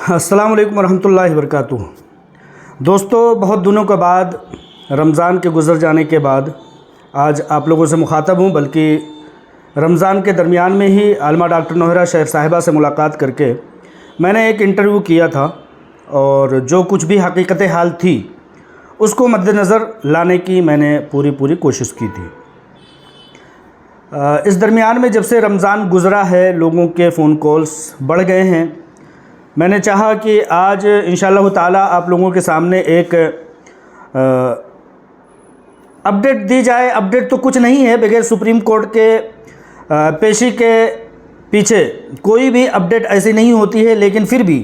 अस्सलाम वालेकुम वरहमतुल्लाहि वबरकातुहू। दोस्तों, बहुत दिनों के बाद, रमज़ान के गुज़र जाने के बाद आज आप लोगों से मुखातब हूँ। बल्कि रमज़ान के दरमियान में ही आलमा डॉक्टर नौहरा शेख साहिबा से मुलाकात करके मैंने एक इंटरव्यू किया था और जो कुछ भी हकीकत हाल थी उसको मद्देनज़र लाने की मैंने पूरी कोशिश की थी। इस दरमियान में जब से रमज़ान गुज़रा है, लोगों के फ़ोन कॉल्स बढ़ गए हैं। मैंने चाहा कि आज इंशाअल्लाह ताला आप लोगों के सामने एक अपडेट दी जाए। अपडेट तो कुछ नहीं है, बगैर सुप्रीम कोर्ट के पेशी के पीछे कोई भी अपडेट ऐसी नहीं होती है। लेकिन फिर भी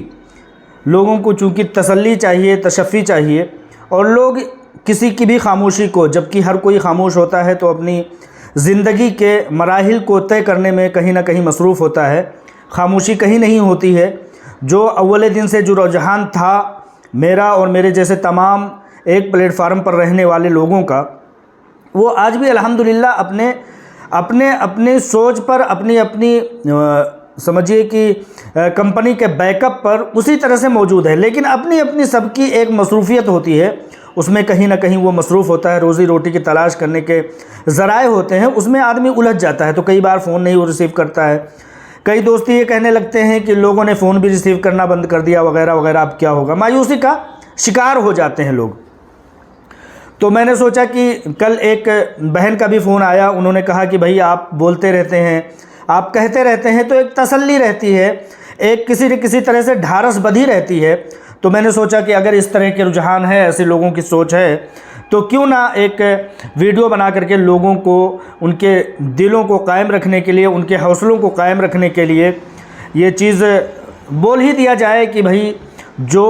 लोगों को चूँकि तसल्ली चाहिए, तशफ़ी चाहिए, और लोग किसी की भी खामोशी को, जबकि हर कोई खामोश होता है तो अपनी ज़िंदगी के मराहिल को तय करने में कहीं ना कहीं मसरूफ़ होता है। खामोशी कहीं नहीं होती है। जो अव्वल दिन से जो रुझान था मेरा और मेरे जैसे तमाम एक प्लेटफार्म पर रहने वाले लोगों का, वो आज भी अल्हम्दुलिल्लाह अपने सोच पर, अपनी समझिए कि कंपनी के बैकअप पर उसी तरह से मौजूद है। लेकिन अपनी सबकी एक मसरूफ़ियत होती है, उसमें कहीं ना कहीं वो मसरूफ़ होता है। रोज़ी रोटी की तलाश करने के ज़राए होते हैं, उसमें आदमी उलझ जाता है। तो कई बार फ़ोन नहीं वो रिसीव करता है। कई दोस्त ये कहने लगते हैं कि लोगों ने फ़ोन भी रिसीव करना बंद कर दिया वगैरह वगैरह, अब क्या होगा। मायूसी का शिकार हो जाते हैं लोग। तो मैंने सोचा कि कल एक बहन का भी फ़ोन आया। उन्होंने कहा कि भाई आप बोलते रहते हैं, आप कहते रहते हैं, तो एक तसल्ली रहती है, एक किसी न किसी तरह से ढारस बंधी रहती है। तो मैंने सोचा कि अगर इस तरह के रुझान है, ऐसे लोगों की सोच है, तो क्यों ना एक वीडियो बना करके लोगों को, उनके दिलों को कायम रखने के लिए, उनके हौसलों को कायम रखने के लिए ये चीज़ बोल ही दिया जाए कि भाई जो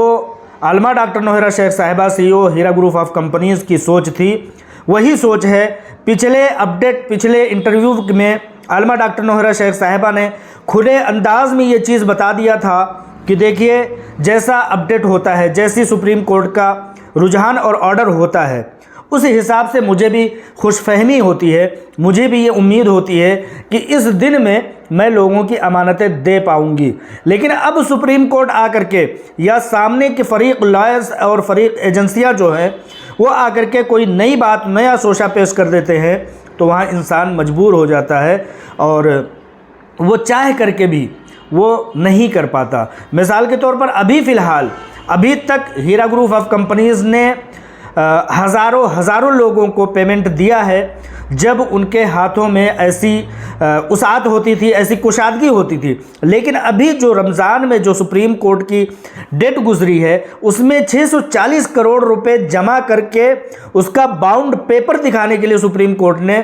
आलमा doctor Nowhera Shaikh Sahiba CEO Heera group of companies की सोच थी, वही सोच है। पिछले इंटरव्यू में आलमा डॉक्टर नौहरा शेख साहिबा ने खुले अंदाज में ये चीज़ बता दिया था कि देखिए, जैसा अपडेट होता है, जैसी सुप्रीम कोर्ट का रुझान और ऑर्डर होता है, उस हिसाब से मुझे भी खुशफहमी होती है, मुझे भी ये उम्मीद होती है कि इस दिन में मैं लोगों की अमानतें दे पाऊंगी। लेकिन अब सुप्रीम कोर्ट आकर के, या सामने के फ़रीक लॉयर्स और फ़रीक एजेंसियां जो हैं, वो आकर के कोई नई बात, नया सोशा पेश कर देते हैं, तो वहाँ इंसान मजबूर हो जाता है और वो चाह करके भी वो नहीं कर पाता। मिसाल के तौर पर अभी तक हीरा ग्रुप ऑफ कंपनीज़ ने हज़ारों लोगों को पेमेंट दिया है, जब उनके हाथों में ऐसी उसात होती थी, ऐसी कुशादगी होती थी। लेकिन अभी जो रमज़ान में जो सुप्रीम कोर्ट की डेट गुजरी है, उसमें 640 करोड़ रुपए जमा करके उसका बाउंड पेपर दिखाने के लिए सुप्रीम कोर्ट ने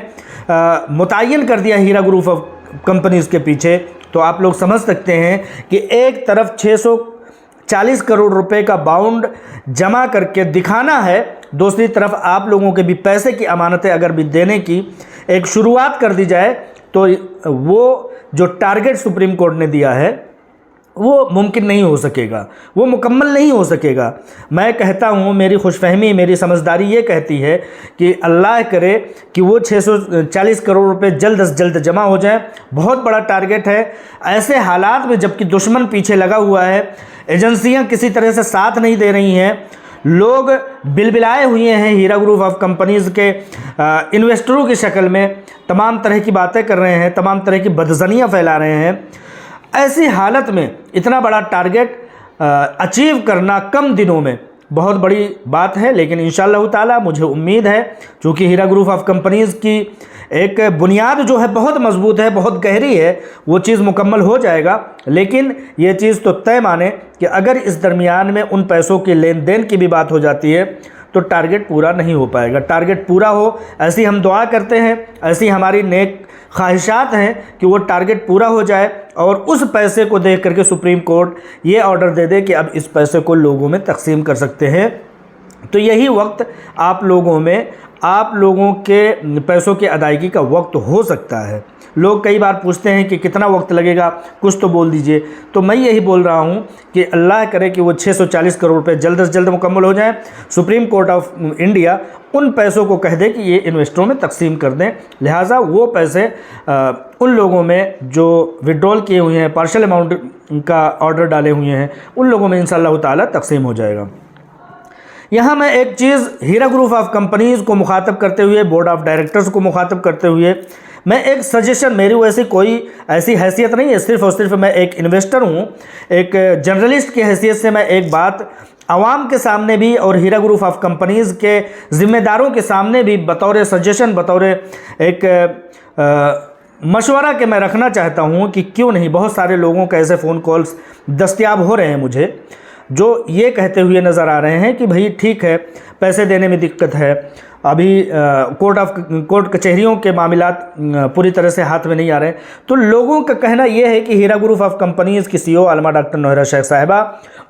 मुतय्यन कर दिया हीरा ग्रुप ऑफ कंपनीज़ के पीछे। तो आप लोग समझ सकते हैं कि एक तरफ 640 करोड़ रुपए का बाउंड जमा करके दिखाना है, दूसरी तरफ आप लोगों के भी पैसे की अमानतें अगर भी देने की एक शुरुआत कर दी जाए, तो वो जो टारगेट सुप्रीम कोर्ट ने दिया है वो मुमकिन नहीं हो सकेगा, वो मुकम्मल नहीं हो सकेगा। मैं कहता हूँ, मेरी खुशफहमी, मेरी समझदारी ये कहती है कि अल्लाह करे कि वो 640 करोड़ रुपए जल्द से जल्द जमा हो जाए। बहुत बड़ा टारगेट है। ऐसे हालात में जबकि दुश्मन पीछे लगा हुआ है, एजेंसियाँ किसी तरह से साथ नहीं दे रही हैं, लोग बिलबिलाए हुए हैं, हीरा ग्रुप ऑफ कंपनीज़ के इन्वेस्टरों की शक्ल में तमाम तरह की बातें कर रहे हैं, तमाम तरह की बदज़नियाँ फैला रहे हैं। ऐसी हालत में इतना बड़ा टारगेट अचीव करना कम दिनों में बहुत बड़ी बात है। लेकिन इंशाअल्लाह ताला मुझे उम्मीद है, चूँकि हीरा ग्रुप ऑफ कंपनीज़ की एक बुनियाद जो है बहुत मजबूत है, बहुत गहरी है, वो चीज़ मुकम्मल हो जाएगा। लेकिन ये चीज़ तो तय माने कि अगर इस दरमियान में उन पैसों के लेन देन की भी बात हो जाती है तो टारगेट पूरा नहीं हो पाएगा। टारगेट पूरा हो, ऐसी हम दुआ करते हैं, ऐसी हमारी नेक ख्वाहिशात हैं कि वो टारगेट पूरा हो जाए और उस पैसे को देख करके सुप्रीम कोर्ट ये ऑर्डर दे दे कि अब इस पैसे को लोगों में तकसीम कर सकते हैं। तो यही वक्त आप लोगों में आप लोगों के पैसों की अदायगी का वक्त हो सकता है। लोग कई बार पूछते हैं कि कितना वक्त लगेगा, कुछ तो बोल दीजिए। तो मैं यही बोल रहा हूं कि अल्लाह करे कि वो 640 करोड़ रुपए जल्द से जल्द मुकम्मल हो जाएं। सुप्रीम कोर्ट ऑफ इंडिया उन पैसों को कह दे कि ये इन्वेस्टरों में तकसीम कर दें, लिहाजा वो पैसे उन लोगों में जो विड्रॉल किए हुए हैं, पार्शल अमाउंट का ऑर्डर डाले हुए हैं, उन लोगों में इंशाअल्लाह ताला तकसीम हो जाएगा। यहाँ मैं एक चीज़ हीरा ग्रुप ऑफ कंपनीज़ को मुखातब करते हुए, बोर्ड ऑफ डायरेक्टर्स को मुखातब करते हुए मैं एक सजेशन, मेरी वैसी कोई ऐसी हैसियत नहीं है, सिर्फ़ और सिर्फ मैं एक इन्वेस्टर हूँ, एक जर्नलिस्ट की हैसियत से मैं एक बात आवाम के सामने भी और हीरा ग्रुप ऑफ कंपनीज़ के ज़िम्मेदारों के सामने भी बतौर सजेशन, बतौर एक मशवरा के मैं रखना चाहता हूँ कि क्यों नहीं, बहुत सारे लोगों के ऐसे फ़ोन कॉल्स दस्तयाब हो रहे हैं मुझे, जो ये कहते हुए नज़र आ रहे हैं कि भाई ठीक है, पैसे देने में दिक्कत है, अभी कोर्ट कचहरियों के मामलात पूरी तरह से हाथ में नहीं आ रहे हैं। तो लोगों का कहना यह है कि हीरा ग्रुप ऑफ कंपनीज़ की CEO आलमा डॉक्टर नौहरा शेख साहिबा,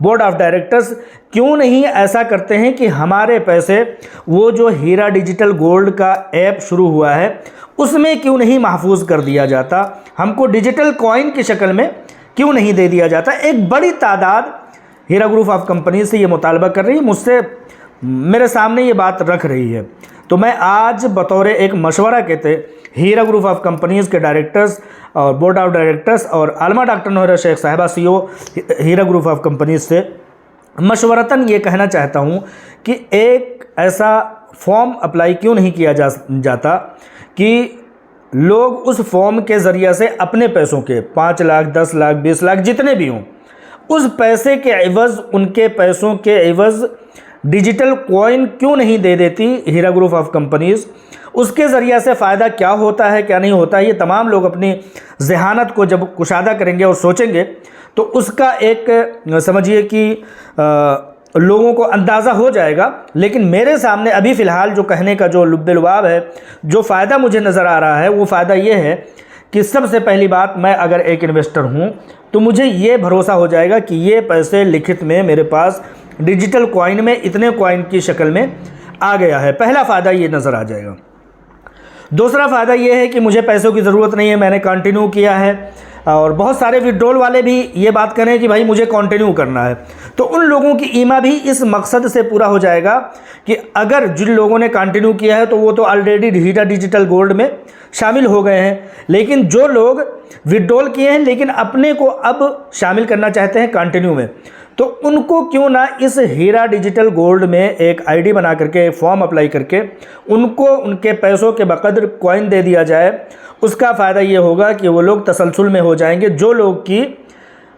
बोर्ड ऑफ डायरेक्टर्स क्यों नहीं ऐसा करते हैं कि हमारे पैसे, वो जो हीरा डिजिटल गोल्ड का ऐप शुरू हुआ है उसमें क्यों नहीं महफूज कर दिया जाता, हमको डिजिटल कॉइन की शक्ल में क्यों नहीं दे दिया जाता। एक बड़ी तादाद हीरा ग्रुप ऑफ कंपनी से ये मुतालबा कर रही है, मुझसे मेरे सामने ये बात रख रही है। तो मैं आज बतौर एक मशवरा कहते हीरा ग्रुप ऑफ कंपनीज़ के डायरेक्टर्स और बोर्ड ऑफ डायरेक्टर्स और आलमा doctor Nowhera Shaikh Sahiba CEO Heera group of companies से मशवरतन ये कहना चाहता हूँ कि एक ऐसा फॉर्म अप्लाई क्यों नहीं किया जाता कि लोग उस फॉर्म के ज़रिए से अपने पैसों के 5 लाख, 10 लाख, 20 लाख जितने भी हों, उस पैसे के एवज़, उनके पैसों के एवज़ डिजिटल कॉइन क्यों नहीं दे देती हीरा ग्रुप ऑफ कंपनीज़। उसके ज़रिए से फ़ायदा क्या होता है, क्या नहीं होता है, ये तमाम लोग अपनी ज़हानत को जब कुशादा करेंगे और सोचेंगे तो उसका एक समझिए कि लोगों को अंदाज़ा हो जाएगा। लेकिन मेरे सामने अभी फ़िलहाल जो कहने का जो लुब्बे-लुबाब है, जो फ़ायदा मुझे नज़र आ रहा है, वो फ़ायदा ये है कि सबसे पहली बात, मैं अगर एक इन्वेस्टर हूँ तो मुझे ये भरोसा हो जाएगा कि ये पैसे लिखित में मेरे पास डिजिटल कॉइन में इतने कॉइन की शक्ल में आ गया है। पहला फ़ायदा ये नज़र आ जाएगा। दूसरा फ़ायदा ये है कि मुझे पैसों की ज़रूरत नहीं है, मैंने कंटिन्यू किया है। और बहुत सारे विड्रॉल वाले भी ये बात करें कि भाई मुझे कंटिन्यू करना है, तो उन लोगों की ईमा भी इस मकसद से पूरा हो जाएगा कि अगर जिन लोगों ने कंटिन्यू किया है तो वो तो ऑलरेडी हीरा डिजिटल गोल्ड में शामिल हो गए हैं, लेकिन जो लोग विड्रॉल किए हैं लेकिन अपने को अब शामिल करना चाहते हैं कंटिन्यू में, तो उनको क्यों ना इस हीरा डिजिटल गोल्ड में एक आईडी बना करके, फॉर्म अप्लाई करके उनको उनके पैसों के बकदर कॉइन दे दिया जाए। उसका फ़ायदा ये होगा कि वो लोग तसलसल में हो जाएंगे। जो लोग की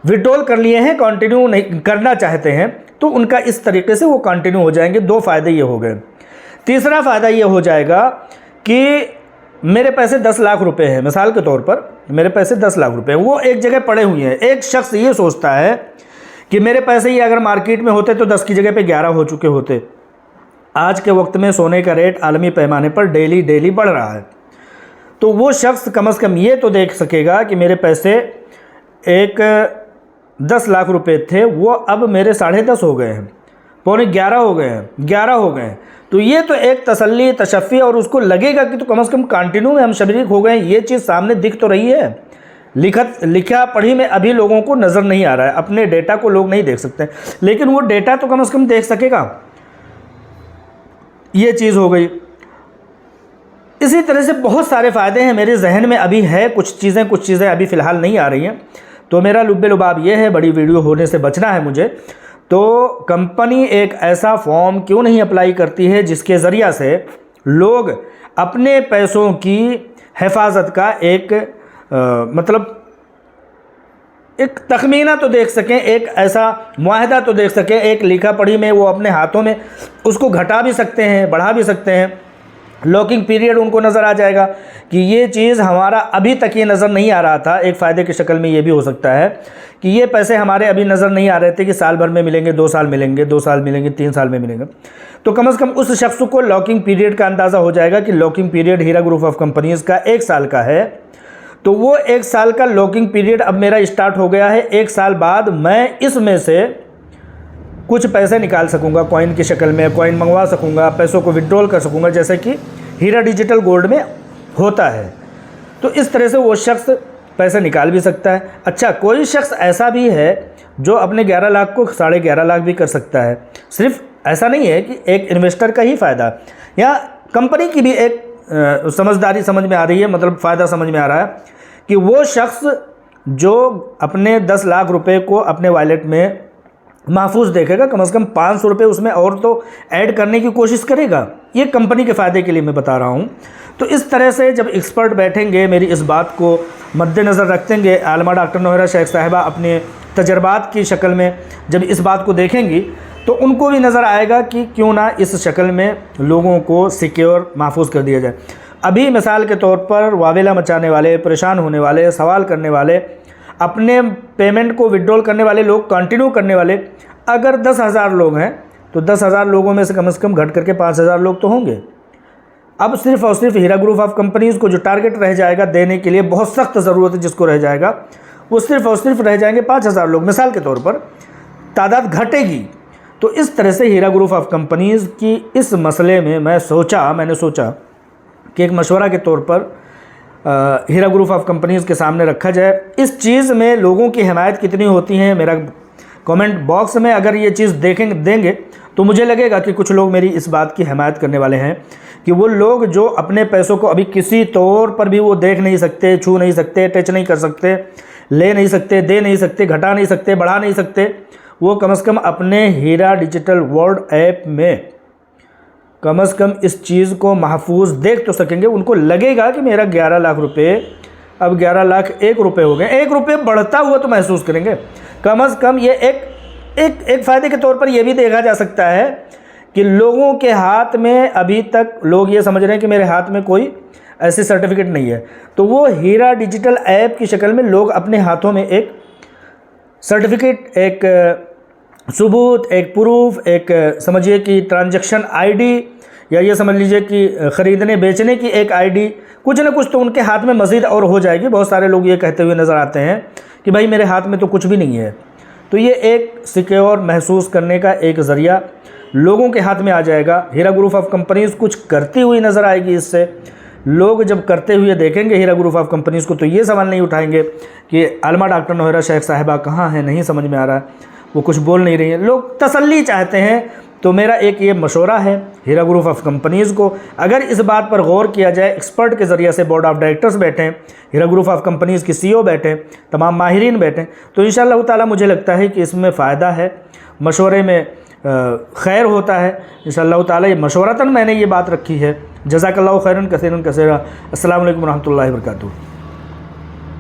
विड्रॉल कर लिए हैं, कंटिन्यू नहीं करना चाहते हैं, तो उनका इस तरीके से वो कंटिन्यू हो जाएंगे। 2 फ़ायदे ये हो गए। तीसरा फ़ायदा ये हो जाएगा कि मेरे पैसे 10 लाख रुपए हैं, मिसाल के तौर पर मेरे पैसे 10 लाख रुपए हैं, वो एक जगह पड़े हुए हैं। एक शख्स ये सोचता है कि मेरे पैसे ही अगर मार्केट में होते तो 10 की जगह पे 11 हो चुके होते। आज के वक्त में सोने का रेट आलमी पैमाने पर डेली बढ़ रहा है, तो वो शख्स कम से कम ये तो देख सकेगा कि मेरे पैसे एक 10 लाख रुपए थे, वो अब मेरे 10.5 हो गए हैं, 11 हो गए हैं, 11 हो गए हैं। तो ये तो एक तसल्ली, तशफ़ी, और उसको लगेगा कि तो कम से कम कंटिन्यू में हम शरीक हो गए हैं। ये चीज़ सामने दिख तो रही है, लिखा पढ़ी में अभी लोगों को नज़र नहीं आ रहा है, अपने डेटा को लोग नहीं देख सकते, लेकिन वो डेटा तो कम से कम देख सकेगा। ये चीज़ हो गई। इसी तरह से बहुत सारे फ़ायदे हैं, मेरे जहन में अभी है कुछ चीज़ें अभी फ़िलहाल नहीं आ रही हैं। तो मेरा लुब्बे-लुबाब ये है, बड़ी वीडियो होने से बचना है मुझे। तो कंपनी एक ऐसा फॉर्म क्यों नहीं अप्लाई करती है जिसके ज़रिए से लोग अपने पैसों की हिफाजत का एक मतलब एक तखमीना तो देख सकें, एक ऐसा मुआहदा तो देख सकें, एक लिखा पढ़ी में वो अपने हाथों में उसको घटा भी सकते हैं, बढ़ा भी सकते हैं। लॉकिंग पीरियड उनको नज़र आ जाएगा कि ये चीज़ हमारा अभी तक ये नज़र नहीं आ रहा था। एक फ़ायदे की शक्ल में ये भी हो सकता है कि ये पैसे हमारे अभी नज़र नहीं आ रहे थे कि साल भर में मिलेंगे, 2 साल मिलेंगे, 2 साल मिलेंगे, 3 साल में मिलेंगे। तो कम से कम उस शख्स को लॉकिंग पीरियड का अंदाज़ा हो जाएगा कि locking period Heera group of companies का 1 साल का है। तो वो 1 साल का लॉकिंग पीरियड अब मेरा स्टार्ट हो गया है। 1 साल बाद मैं इसमें से कुछ पैसे निकाल सकूँगा कॉइन की शक्ल में, कॉइन मंगवा सकूँगा, पैसों को विड्रॉल कर सकूँगा, जैसे कि हीरा डिजिटल गोल्ड में होता है। तो इस तरह से वो शख्स पैसे निकाल भी सकता है। अच्छा, कोई शख्स ऐसा भी है जो अपने 11 लाख को 11.5 लाख भी कर सकता है। सिर्फ ऐसा नहीं है कि एक इन्वेस्टर का ही फ़ायदा, या कंपनी की भी एक समझदारी समझ में आ रही है, मतलब फ़ायदा समझ में आ रहा है कि वो शख्स जो अपने 10 लाख रुपए को अपने वॉलेट में महफूज देखेगा, कम से कम 500 रुपये उसमें और तो ऐड करने की कोशिश करेगा। ये कंपनी के फ़ायदे के लिए मैं बता रहा हूँ। तो इस तरह से जब एक्सपर्ट बैठेंगे, मेरी इस बात को मद्देनज़र रखेंगे, आलमा डॉक्टर नौहरा शेख साहिबा अपने तजर्बात की शक्ल में जब इस बात को देखेंगी, तो उनको भी नज़र आएगा कि क्यों ना इस शक्ल में लोगों को सिक्योर महफूज कर दिया जाए। अभी मिसाल के तौर पर वावेला मचाने वाले, परेशान होने वाले, सवाल करने वाले, अपने पेमेंट को विड्रॉल करने वाले लोग, कंटिन्यू करने वाले, अगर 10,000 लोग हैं तो 10,000 लोगों में से कम घट करके 5,000 लोग तो होंगे। अब सिर्फ और सिर्फ हीरा ग्रुप ऑफ कंपनीज़ को जो टारगेट रह जाएगा देने के लिए, बहुत सख्त ज़रूरत है जिसको रह जाएगा, वो सिर्फ और सिर्फ रह जाएंगे 5,000 लोग। मिसाल के तौर पर तादाद घटेगी। तो इस तरह से हीरा ग्रुप ऑफ कंपनीज़ की इस मसले में मैंने सोचा कि एक मशवरा के तौर पर हीरा ग्रुप ऑफ कंपनीज़ के सामने रखा जाए। इस चीज़ में लोगों की हिमायत कितनी होती है, मेरा कमेंट बॉक्स में अगर ये चीज़ देंगे तो मुझे लगेगा कि कुछ लोग मेरी इस बात की हिमायत करने वाले हैं कि वो लोग जो अपने पैसों को अभी किसी तौर पर भी वो देख नहीं सकते, छू नहीं सकते, टच नहीं कर सकते, ले नहीं सकते, दे नहीं सकते, घटा नहीं सकते, बढ़ा नहीं सकते, वो कम से कम अपने हीरा डिजिटल वर्ल्ड ऐप में कम से कम इस चीज़ को महफूज देख तो सकेंगे। उनको लगेगा कि मेरा 11 लाख रुपए अब 11 लाख 1 रुपये हो गए, 1 रुपये बढ़ता हुआ तो महसूस करेंगे। कम से कम ये एक फ़ायदे के तौर पर यह भी देखा जा सकता है कि लोगों के हाथ में अभी तक लोग ये समझ रहे हैं कि मेरे हाथ में कोई ऐसी सर्टिफिकेट नहीं है, तो वो हीरा डिजिटल ऐप की शक्ल में लोग अपने हाथों में एक सर्टिफिकेट, एक सबूत, एक प्रूफ, एक समझिए कि ट्रांजैक्शन आईडी, या ये समझ लीजिए कि ख़रीदने बेचने की एक आईडी, कुछ ना कुछ तो उनके हाथ में मज़ीद और हो जाएगी। बहुत सारे लोग ये कहते हुए नज़र आते हैं कि भाई मेरे हाथ में तो कुछ भी नहीं है। तो ये एक सिक्योर महसूस करने का एक ज़रिया लोगों के हाथ में आ जाएगा। हीरा ग्रुप ऑफ कंपनीज़ कुछ करती हुई नज़र आएगी। इससे लोग जब करते हुए देखेंगे हीरा ग्रुप ऑफ कंपनीज़ को, तो ये सवाल नहीं उठाएंगे कि आलमा डॉक्टर नौहरा शेख साहिबा कहाँ हैं, नहीं समझ में आ रहा है, वो कुछ बोल नहीं रही हैं। लोग तसल्ली चाहते हैं। तो मेरा एक ये मशवरा है हीरा ग्रुप ऑफ कंपनीज़ को, अगर इस बात पर गौर किया जाए, एक्सपर्ट के ज़रिए से बोर्ड ऑफ डायरेक्टर्स बैठें, हीरा ग्रुप ऑफ कंपनीज़ की CEO बैठें, तमाम माहिरीन बैठें, तो इंशाअल्लाह ताला मुझे लगता है कि इसमें फ़ायदा है, मशवरे में खैर होता है इंशाअल्लाह ताला। ये मशवरतन मैंने ये बात रखी है। जज़ाकल्लाहु खैरन कसीरन कसीरा। अस्सलामु अलैकुम रहमतुल्लाहि व बरकातुहू।